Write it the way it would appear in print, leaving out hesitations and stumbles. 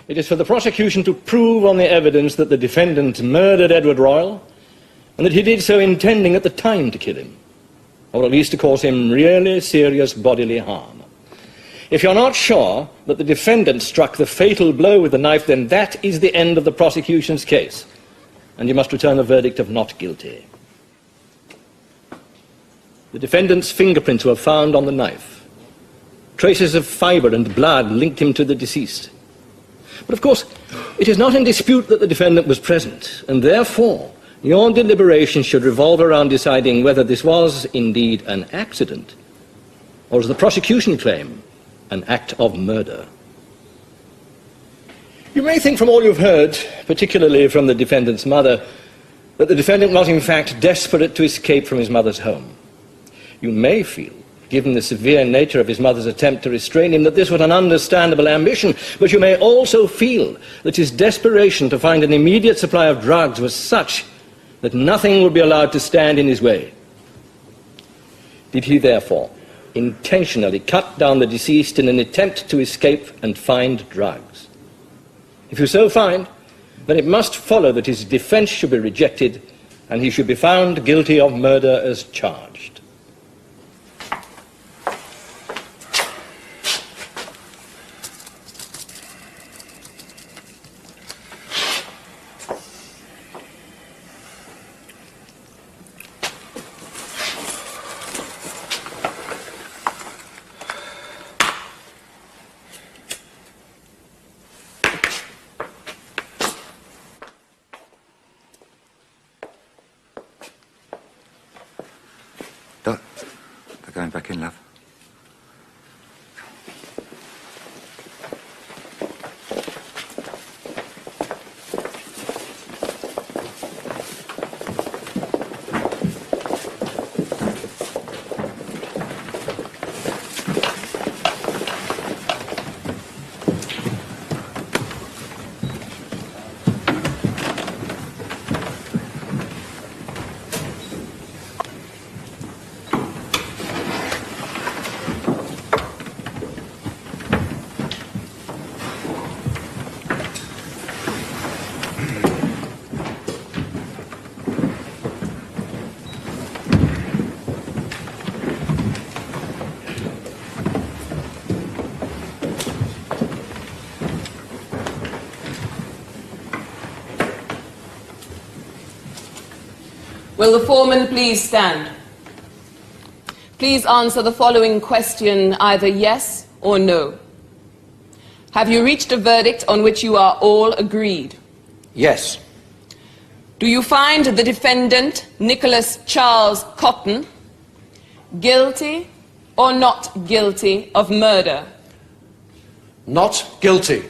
It is for the prosecution to prove on the evidence that the defendant murdered Edward Royal, and that he did so intending at the time to kill him, or at least to cause him really serious bodily harm. If you're not sure that the defendant struck the fatal blow with the knife, then that is the end of the prosecution's case, and you must return a verdict of not guilty. The defendant's fingerprints were found on the knife. Traces of fibre and blood linked him to the deceased. But of course, it is not in dispute that the defendant was present, and therefore your deliberations should revolve around deciding whether this was indeed an accident, or, as the prosecution claim, an act of murder. You may think from all you've heard, particularly from the defendant's mother, that the defendant was in fact desperate to escape from his mother's home. You may feel, given the severe nature of his mother's attempt to restrain him, that this was an understandable ambition, but you may also feel that his desperation to find an immediate supply of drugs was such that nothing would be allowed to stand in his way. Did he therefore intentionally cut down the deceased in an attempt to escape and find drugs? If you so find, then it must follow that his defense should be rejected and he should be found guilty of murder as charged. Doc, they're going back in, love. Will the foreman please stand? Please answer the following question either yes or no. Have you reached a verdict on which you are all agreed? Yes. Do you find the defendant, Nicholas Charles Cotton, guilty or not guilty of murder? Not guilty.